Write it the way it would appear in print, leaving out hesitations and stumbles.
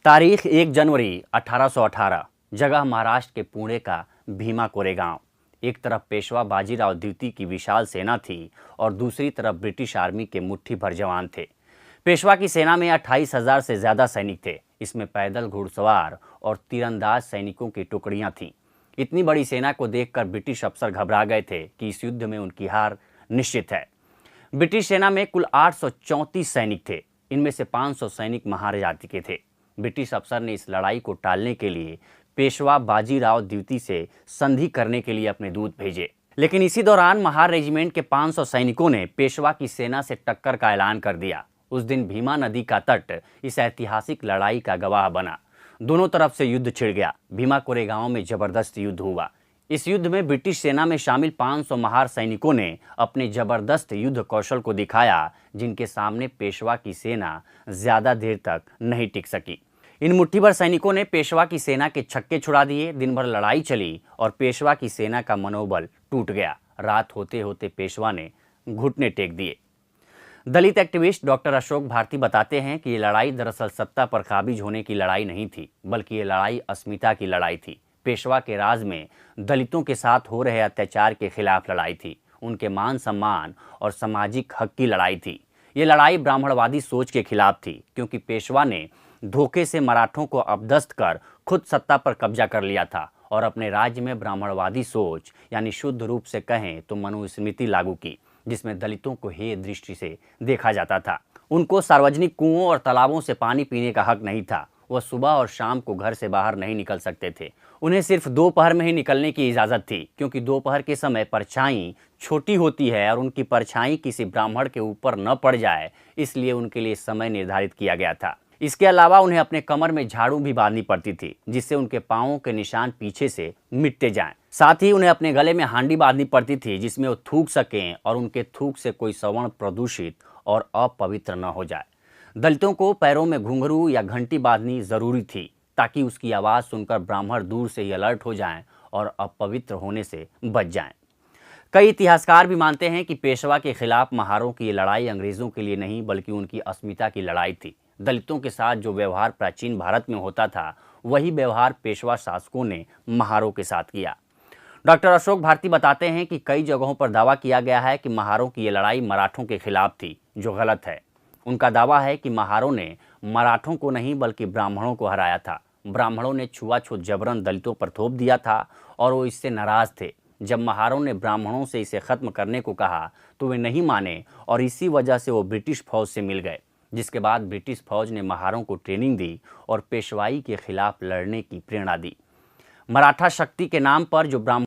तारीख 1 जनवरी 1818। जगह महाराष्ट्र के पुणे का भीमा कोरेगांव। एक तरफ पेशवा बाजीराव द्वितीय की विशाल सेना थी और दूसरी तरफ ब्रिटिश आर्मी के मुट्ठी भर जवान थे। पेशवा की सेना में 28,000 से ज़्यादा सैनिक थे। इसमें पैदल, घुड़सवार और तीरंदाज सैनिकों की टुकड़ियां थीं। इतनी बड़ी सेना को देखकर ब्रिटिश अफसर घबरा गए थे कि इस युद्ध में उनकी हार निश्चित है। ब्रिटिश सेना में कुल 834 सैनिक थे। इनमें से 500 सैनिक महार जाति के थे। ब्रिटिश अफसर ने इस लड़ाई को टालने के लिए पेशवा बाजीराव द्वितीय से संधि करने के लिए अपने दूत भेजे, लेकिन इसी दौरान महार रेजिमेंट के 500 सैनिकों ने पेशवा की सेना से टक्कर का ऐलान कर दिया। उस दिन भीमा नदी का तट इस ऐतिहासिक लड़ाई का गवाह बना। दोनों तरफ से युद्ध छिड़ गया। भीमा कोरेगांव में जबरदस्त युद्ध हुआ। इस युद्ध में ब्रिटिश सेना में शामिल 500 महार सैनिकों ने अपने जबरदस्त युद्ध कौशल को दिखाया, जिनके सामने पेशवा की सेना ज्यादा देर तक नहीं टिक सकी। इन मुट्ठीभर सैनिकों ने पेशवा की सेना के छक्के छुड़ा दिए। दिन भर लड़ाई चली और पेशवा की सेना का मनोबल टूट गया। रात होते होते पेशवा ने घुटने टेक दिए। दलित एक्टिविस्ट डॉक्टर अशोक भारती बताते हैं कि ये लड़ाई दरअसल सत्ता पर काबिज होने की लड़ाई नहीं थी, बल्कि ये लड़ाई अस्मिता की लड़ाई थी। पेशवा के राज में दलितों के साथ हो रहे अत्याचार के खिलाफ लड़ाई थी। उनके मान सम्मान और सामाजिक हक की लड़ाई थी। ये लड़ाई ब्राह्मणवादी सोच के खिलाफ थी, क्योंकि पेशवा ने धोखे से मराठों को अपदस्थ कर खुद सत्ता पर कब्जा कर लिया था और अपने राज्य में ब्राह्मणवादी सोच यानी शुद्ध रूप से कहें तो मनुस्मृति लागू की, जिसमें दलितों को हेय दृष्टि से देखा जाता था। उनको सार्वजनिक कुओं और तालाबों से पानी पीने का हक नहीं था। वह सुबह और शाम को घर से बाहर नहीं निकल सकते थे। उन्हें सिर्फ दोपहर में ही निकलने की इजाज़त थी, क्योंकि दोपहर के समय परछाई छोटी होती है और उनकी परछाई किसी ब्राह्मण के ऊपर न पड़ जाए, इसलिए उनके लिए समय निर्धारित किया गया था। इसके अलावा उन्हें अपने कमर में झाड़ू भी बांधनी पड़ती थी, जिससे उनके पाँवों के निशान पीछे से मिटते जाएं। साथ ही उन्हें अपने गले में हांडी बांधनी पड़ती थी, जिसमें वो थूक सकें और उनके थूक से कोई सवर्ण प्रदूषित और अपवित्र न हो जाए। दलितों को पैरों में घुंघरू या घंटी बांधनी जरूरी थी, ताकि उसकी आवाज़ सुनकर ब्राह्मण दूर से ही अलर्ट हो जाएं और अपवित्र होने से बच जाएं। कई इतिहासकार भी मानते हैं कि पेशवा के खिलाफ महारों की ये लड़ाई अंग्रेज़ों के लिए नहीं, बल्कि उनकी अस्मिता की लड़ाई थी। दलितों के साथ जो व्यवहार प्राचीन भारत में होता था, वही व्यवहार पेशवा शासकों ने महारों के साथ किया। डॉक्टर अशोक भारती बताते हैं कि कई जगहों पर दावा किया गया है कि महारों की ये लड़ाई मराठों के खिलाफ थी, जो गलत है। उनका दावा है कि महारों ने मराठों को नहीं बल्कि ब्राह्मणों को हराया था। ब्राह्मणों ने छुआछूत जबरन दलितों पर थोप दिया था और वो इससे नाराज थे। जब महारों ने ब्राह्मणों से इसे खत्म करने को कहा तो वे नहीं माने और इसी वजह से वो ब्रिटिश फौज से मिल गए, जिसके बाद ब्रिटिश फौज ने महारों को ट्रेनिंग दी और पेशवाई के खिलाफ लड़ने की प्रेरणा दी। मराठा शक्ति के नाम पर जो ब्राह्मण